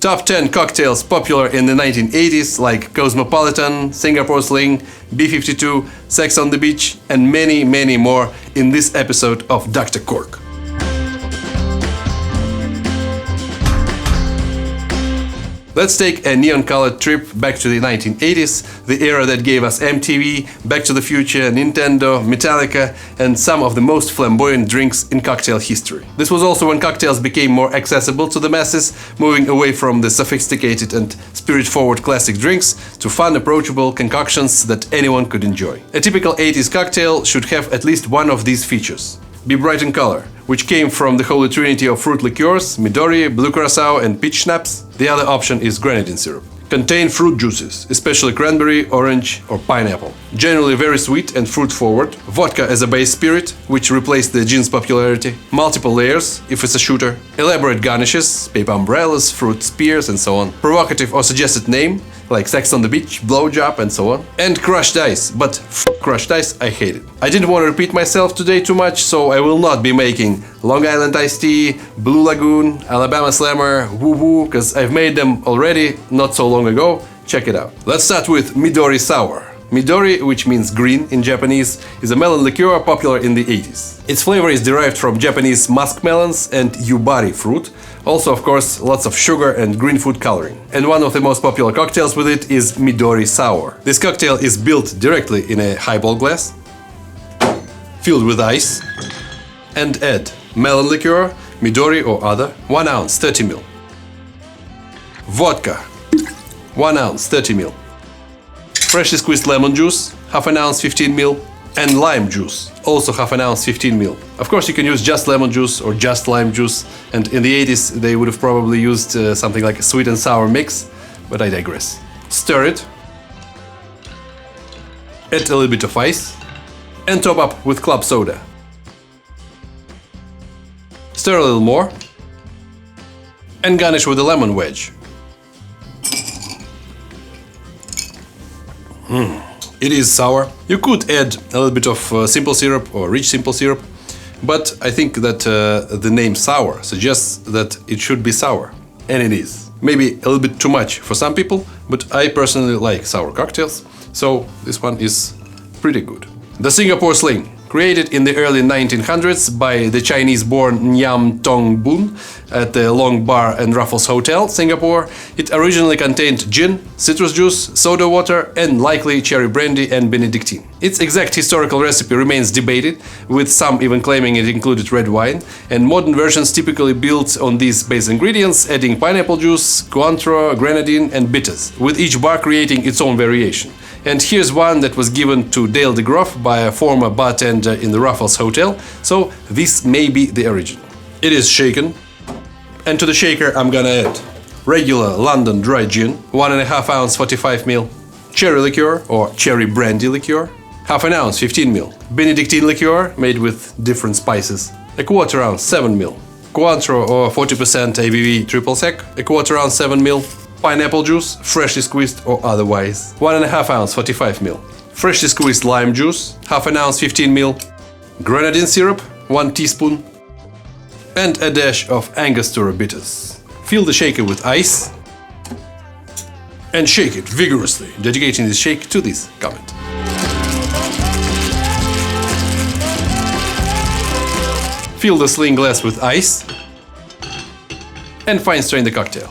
Top 10 cocktails popular in the 1980s like Cosmopolitan, Singapore Sling, B-52, Sex on the Beach, and many, many more in this episode of Dr. Cork. Let's take a neon-colored trip back to the 1980s, the era that gave us MTV, Back to the Future, Nintendo, Metallica, and some of the most flamboyant drinks in cocktail history. This was also when cocktails became more accessible to the masses, moving away from the sophisticated and spirit-forward classic drinks to fun, approachable concoctions that anyone could enjoy. A typical 80s cocktail should have at least one of these features. Be bright in color, which came from the holy trinity of fruit liqueurs, Midori, blue curacao and peach schnapps. The other option is grenadine syrup. Contain fruit juices, especially cranberry, orange or pineapple. Generally very sweet and fruit-forward. Vodka as a base spirit, which replaced the gin's popularity. Multiple layers, if it's a shooter. Elaborate garnishes, paper umbrellas, fruit spears and so on. Provocative or suggested name, like Sex on the Beach, Blowjob and so on. And crushed ice, but crushed ice, I hate it. I didn't want to repeat myself today too much, so I will not be making Long Island iced tea, Blue Lagoon, Alabama Slammer, Woo Woo, because I've made them already not so long ago. Check it out. Let's start with Midori Sour. Midori, which means green in Japanese, is a melon liqueur popular in the 80s. Its flavor is derived from Japanese muskmelons and yubari fruit. Also, of course, lots of sugar and green food coloring. And one of the most popular cocktails with it is Midori Sour. This cocktail is built directly in a highball glass, filled with ice, and add melon liqueur, Midori or other, 1 ounce, 30 ml. Vodka, 1 ounce, 30 ml. Freshly squeezed lemon juice, half an ounce, 15 ml. And lime juice, also half an ounce, 15 ml. Of course, you can use just lemon juice or just lime juice, and in the 80s they would have probably used something like a sweet and sour mix, but I digress. Stir it, add a little bit of ice, and top up with club soda. Stir a little more, and garnish with a lemon wedge. It is sour. You could add a little bit of simple syrup or rich simple syrup, but I think that the name sour suggests that it should be sour, and it is. Maybe a little bit too much for some people, but I personally like sour cocktails, so this one is pretty good. The Singapore Sling. Created in the early 1900s by the Chinese-born Ngiam Tong Boon at the Long Bar and Raffles Hotel, Singapore, it originally contained gin, citrus juice, soda water, and likely cherry brandy and Benedictine. Its exact historical recipe remains debated, with some even claiming it included red wine, and modern versions typically build on these base ingredients, adding pineapple juice, Cointreau, grenadine, and bitters, with each bar creating its own variation. And here's one that was given to Dale DeGroff by a former bartender in the Raffles Hotel, so this may be the original. It is shaken, and to the shaker I'm gonna add regular London dry gin, 1.5 ounce 45 ml, cherry liqueur or cherry brandy liqueur, half an ounce 15 ml, Benedictine liqueur made with different spices, a 1/4 ounce 7 ml, Cointreau or 40% ABV triple sec, a 1/4 ounce 7 ml, pineapple juice, freshly squeezed or otherwise, 1.5 ounce 45 ml, freshly squeezed lime juice, half an ounce 15 ml, grenadine syrup, 1 teaspoon, and a dash of Angostura bitters. Fill the shaker with ice and shake it vigorously, dedicating this shake to this comment. Fill the Sling glass with ice and fine strain the cocktail.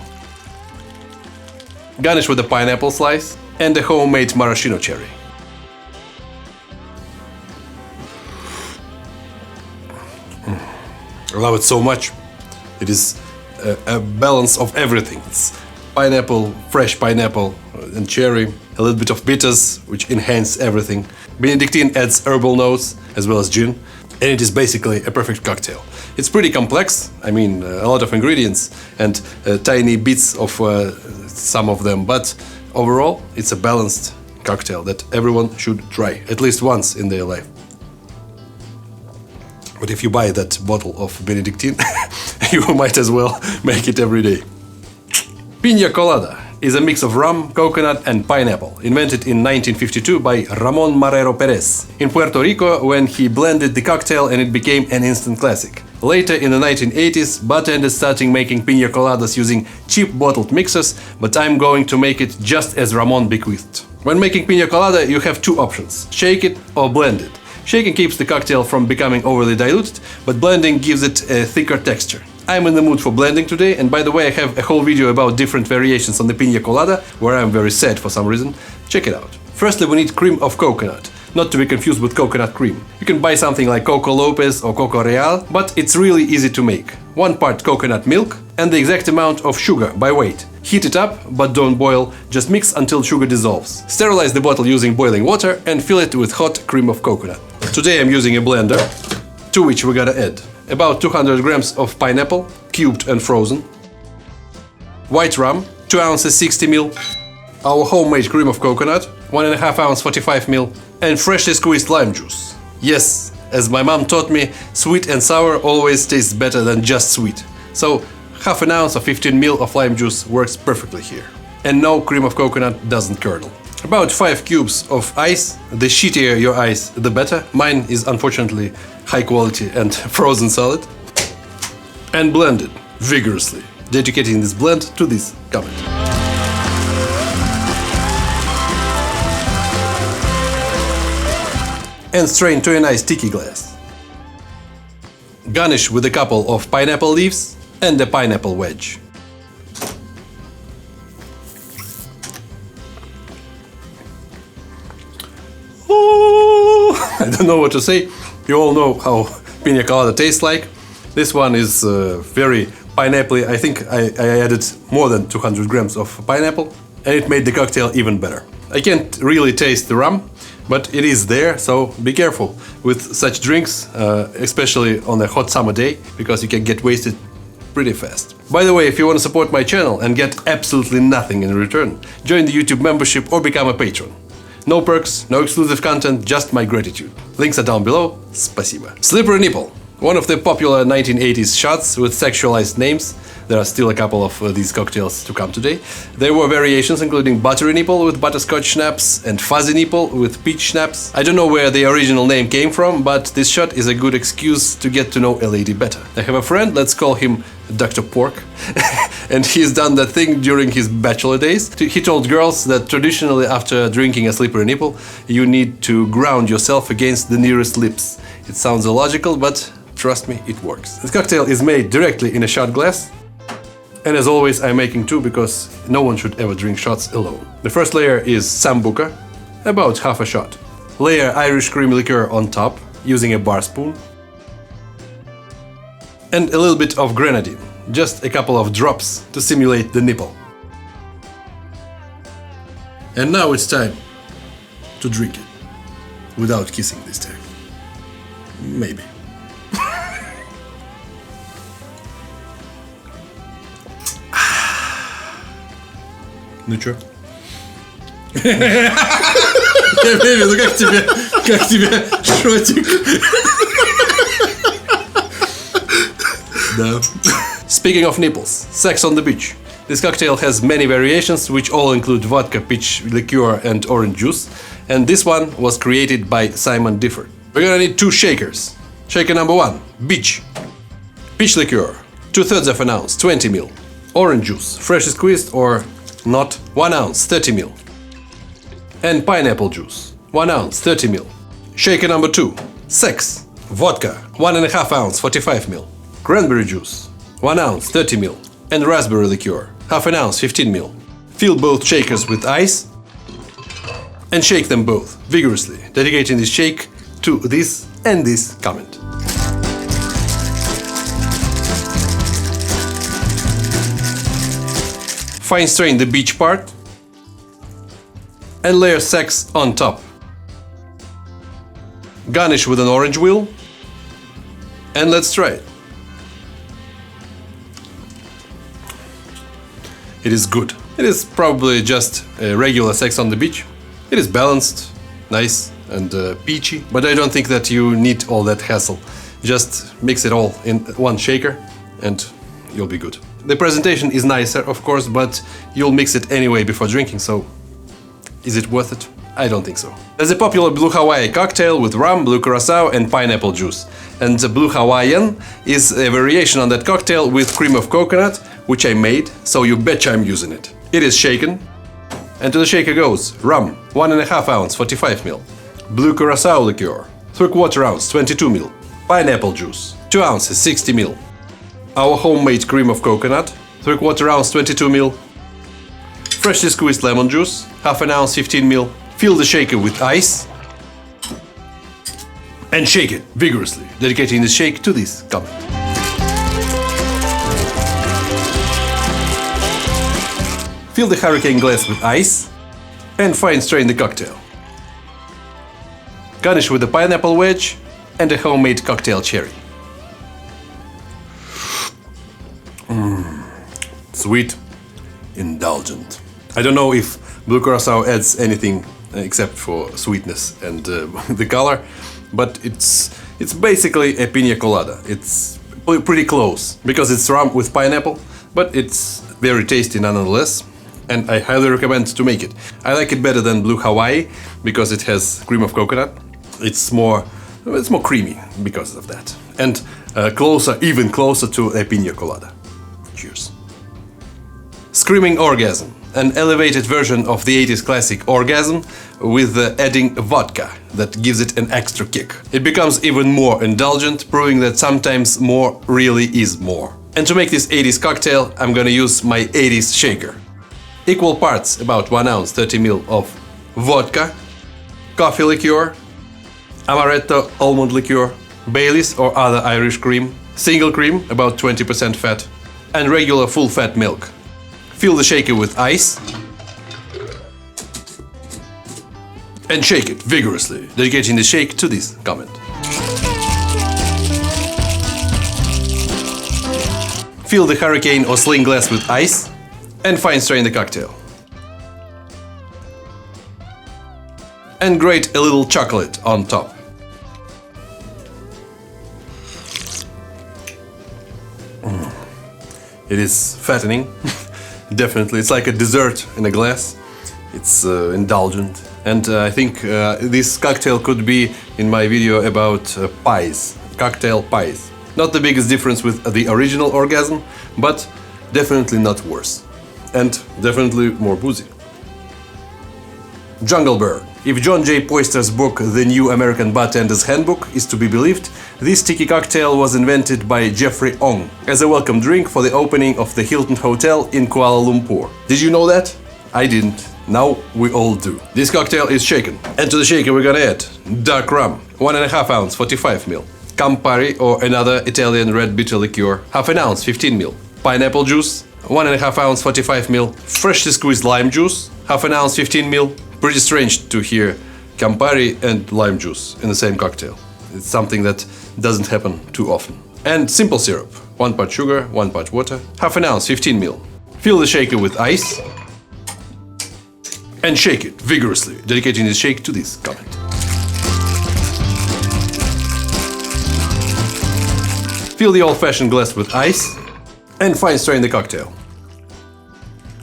Garnish with a pineapple slice and a homemade maraschino cherry. I love it so much. It is a balance of everything. It's pineapple, fresh pineapple and cherry, a little bit of bitters, which enhance everything. Benedictine adds herbal notes as well as gin, and it is basically a perfect cocktail. It's pretty complex, I mean a lot of ingredients and tiny bits of some of them, but overall it's a balanced cocktail that everyone should try at least once in their life. But if you buy that bottle of Benedictine, you might as well make it every day. Pina Colada is a mix of rum, coconut and pineapple, invented in 1952 by Ramon Marrero Perez in Puerto Rico when he blended the cocktail and it became an instant classic. Later, in the 1980s, bartenders started making pina coladas using cheap bottled mixers, but I'm going to make it just as Ramon bequeathed. When making pina colada, you have two options: shake it or blend it. Shaking keeps the cocktail from becoming overly diluted, but blending gives it a thicker texture. I'm in the mood for blending today, and by the way, I have a whole video about different variations on the pina colada, where I'm very sad for some reason. Check it out. Firstly, we need cream of coconut, not to be confused with coconut cream. You can buy something like Coco Lopez or Coco Real, but it's really easy to make. 1 part coconut milk and the exact amount of sugar by weight. Heat it up, but don't boil, just mix until sugar dissolves. Sterilize the bottle using boiling water and fill it with hot cream of coconut. Today I'm using a blender, to which we gotta add about 200 grams of pineapple, cubed and frozen, white rum, 2 ounces 60 ml, our homemade cream of coconut, 1.5 ounce 45 ml, and freshly squeezed lime juice. Yes, as my mom taught me, sweet and sour always tastes better than just sweet. So half an ounce or 15 ml of lime juice works perfectly here. And no, cream of coconut doesn't curdle. About 5 cubes of ice. The shittier your ice, the better. Mine is unfortunately high quality and frozen solid. And blend it vigorously, dedicating this blend to this comment. And strain to a nice tiki glass. Garnish with a couple of pineapple leaves and a pineapple wedge. Oh, I don't know what to say. You all know how pina colada tastes like. This one is very pineapple-y. I think I added more than 200 grams of pineapple, and it made the cocktail even better. I can't really taste the rum, but it is there, so be careful with such drinks, especially on a hot summer day, because you can get wasted pretty fast. By the way, if you want to support my channel and get absolutely nothing in return, join the YouTube membership or become a patron. No perks, no exclusive content, just my gratitude. Links are down below. Спасибо. Slippery Nipple. One of the popular 1980s shots with sexualized names. There are still a couple of these cocktails to come today. There were variations including Buttery Nipple with butterscotch schnapps and Fuzzy Nipple with peach schnapps. I don't know where the original name came from, but this shot is a good excuse to get to know a lady better. I have a friend, let's call him Dr. Pork, and he's done that thing during his bachelor days. He told girls that traditionally after drinking a slippery nipple, you need to ground yourself against the nearest lips. It sounds illogical, but trust me, it works. This cocktail is made directly in a shot glass. And as always, I'm making two because no one should ever drink shots alone. The first layer is Sambuca, about half a shot. Layer Irish cream liqueur on top, using a bar spoon. And a little bit of grenadine, just a couple of drops to simulate the nipple. And now it's time to drink it, without kissing this time. Maybe. Ну чё? Я верю, ну как тебе шотик? Да. Speaking of nipples, sex on the beach. This cocktail has many variations, which all include vodka, peach liqueur and orange juice. And this one was created by Simon Difford. We're gonna need 2 shakers. Shaker number 1, beach. Peach liqueur, 2/3 of an ounce, 20 ml. Orange juice, freshly squeezed or not, 1 ounce, 30 ml. And pineapple juice, 1 ounce, 30 ml. Shaker number 2, sex. Vodka, 1.5 ounce, 45 ml. Cranberry juice, 1 ounce, 30 ml. And raspberry liqueur, half an ounce, 15 ml. Fill both shakers with ice and shake them both vigorously, dedicating this shake to this and this comment. Fine strain the beach part and layer sex on top. Garnish with an orange wheel and let's try it. It is good. It is probably just a regular sex on the beach. It is balanced, nice and peachy, but I don't think that you need all that hassle. Just mix it all in one shaker and you'll be good. The presentation is nicer, of course, but you'll mix it anyway before drinking, so is it worth it? I don't think so. There's a popular Blue Hawaii cocktail with rum, blue curacao and pineapple juice. And the Blue Hawaiian is a variation on that cocktail with cream of coconut, which I made, so you betcha I'm using it. It is shaken. And to the shaker goes rum, 1.5 ounce, 45 ml. Blue curacao liqueur, 3/4 ounce, 22 ml. Pineapple juice, 2 ounces, 60 ml. Our homemade cream of coconut, 3/4 ounce, 22 ml. Freshly squeezed lemon juice, half an ounce, 15 ml. Fill the shaker with ice and shake it vigorously, dedicating the shake to this comment. Fill the hurricane glass with ice and fine strain the cocktail. Garnish with a pineapple wedge and a homemade cocktail cherry. Sweet, indulgent. I don't know if blue curacao adds anything except for sweetness and the color, but it's basically a Pina Colada. It's pretty close because it's rum with pineapple, but it's very tasty nonetheless, and I highly recommend to make it. I like it better than Blue Hawaii because it has cream of coconut. It's more creamy because of that, and even closer to a Pina Colada. Cheers. Screaming Orgasm, an elevated version of the 80s classic Orgasm with adding vodka that gives it an extra kick. It becomes even more indulgent, proving that sometimes more really is more. And to make this 80s cocktail, I'm gonna use my 80s shaker. Equal parts, about 1 ounce, 30 ml of vodka, coffee liqueur, amaretto almond liqueur, Baileys or other Irish cream, single cream, about 20% fat, and regular full-fat milk. Fill the shaker with ice and shake it vigorously, dedicating the shake to this comment. Fill the hurricane or sling glass with ice and fine strain the cocktail. And grate a little chocolate on top. It is fattening. Definitely, it's like a dessert in a glass. It's indulgent, and I think this cocktail could be in my video about pies, cocktail pies. Not the biggest difference with the original Orgasm, but definitely not worse, and definitely more boozy. Jungle Bird. If John J. Poister's book The New American Bartender's Handbook is to be believed, this tiki cocktail was invented by Jeffrey Ong as a welcome drink for the opening of the Hilton Hotel in Kuala Lumpur. Did you know that? I didn't. Now we all do. This cocktail is shaken. And to the shaker we're gonna add dark rum, 1.5 ounce, 45 ml. Campari or another Italian red bitter liqueur, half an ounce, 15 ml. Pineapple juice, 1.5 ounce, 45 ml. Freshly squeezed lime juice, half an ounce, 15 ml. Pretty strange to hear Campari and lime juice in the same cocktail. It's something that doesn't happen too often. And simple syrup, 1 part sugar, 1 part water, half an ounce, 15 ml. Fill the shaker with ice and shake it vigorously, dedicating the shake to this comment. Fill the old-fashioned glass with ice and fine strain the cocktail.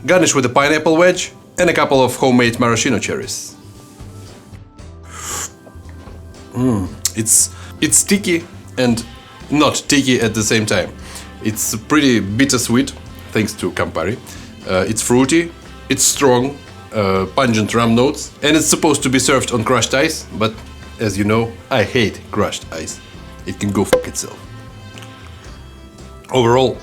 Garnish with a pineapple wedge and a couple of homemade maraschino cherries. It's sticky and not sticky at the same time. It's pretty bittersweet, thanks to Campari. It's fruity, it's strong, pungent rum notes, and it's supposed to be served on crushed ice, but as you know, I hate crushed ice. It can go fuck itself. Overall,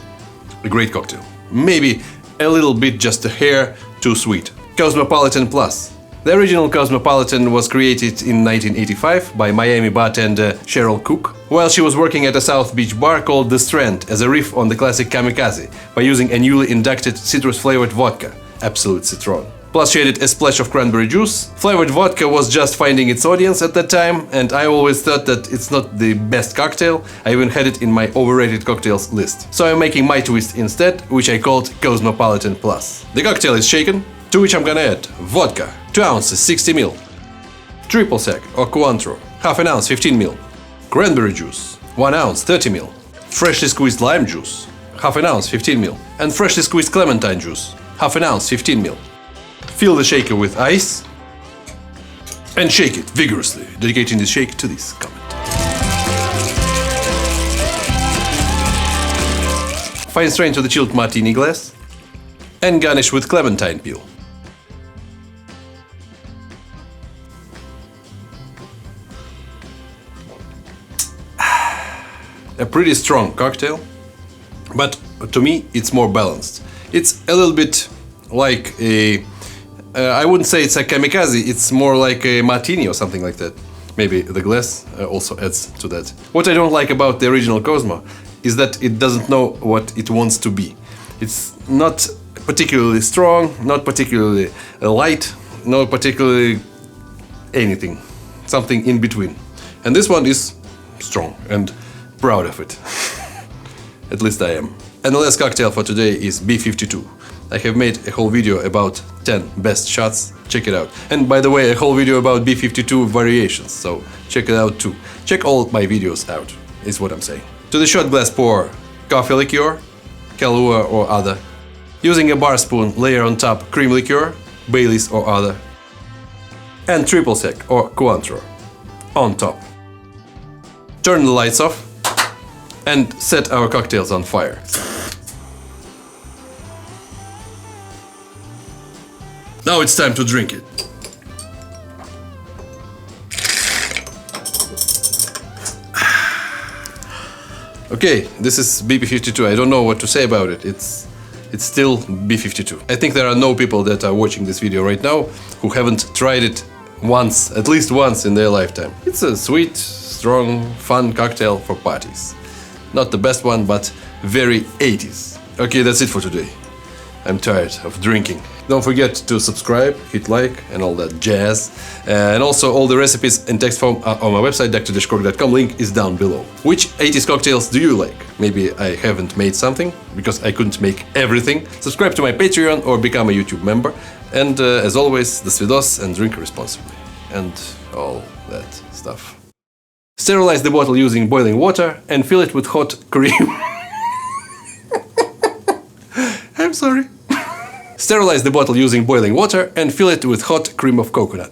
a great cocktail. Maybe a little bit just a hair too sweet. Cosmopolitan Plus. The original Cosmopolitan was created in 1985 by Miami bartender Cheryl Cook, while she was working at a South Beach bar called The Strand as a riff on the classic Kamikaze by using a newly inducted citrus-flavored vodka, Absolute Citron. Plus she added a splash of cranberry juice. Flavored vodka was just finding its audience at that time, and I always thought that it's not the best cocktail. I even had it in my overrated cocktails list. So I'm making my twist instead, which I called Cosmopolitan Plus. The cocktail is shaken, to which I'm gonna add vodka, 2 ounces, 60 ml, triple sec or Cointreau, half an ounce, 15 ml, cranberry juice, 1 ounce, 30 ml, freshly squeezed lime juice, half an ounce, 15 ml, and freshly squeezed clementine juice, half an ounce, 15 ml. Fill the shaker with ice And shake it vigorously, dedicating the shake to this comment. Fine strain to the chilled martini glass and garnish with clementine peel. A pretty strong cocktail, but to me it's more balanced. It's a little bit like a... I wouldn't say it's a kamikaze, it's more like a martini or something like that. Maybe the glass also adds to that. What I don't like about the original Cosmo is that it doesn't know what it wants to be. It's not particularly strong, not particularly light, not particularly anything. Something in between. And this one is strong and proud of it. At least I am. And the last cocktail for today is B52. I have made a whole video about 10 best shots, check it out. And by the way, a whole video about B52 variations, so check it out too. Check all my videos out, is what I'm saying. To the shot glass pour coffee liqueur, Kahlua or other. Using a bar spoon, layer on top cream liqueur, Baileys or other. And triple sec or Cointreau on top. Turn the lights off and set our cocktails on fire. Now it's time to drink it. Okay, this is B52. I don't know what to say about it. It's still B52. I think there are no people that are watching this video right now who haven't tried it once, at least once in their lifetime. It's a sweet, strong, fun cocktail for parties. Not the best one, but very 80s. Okay, that's it for today. I'm tired of drinking. Don't forget to subscribe, hit like, and all that jazz. And also all the recipes in text form are on my website, thedrcork.com, link is down below. Which 80s cocktails do you like? Maybe I haven't made something, because I couldn't make everything. Subscribe to my Patreon or become a YouTube member. And as always, Dosvidos and drink responsibly. And all that stuff. Sterilize the bottle using boiling water and fill it with hot cream. I'm sorry. Sterilize the bottle using boiling water and fill it with hot cream of coconut.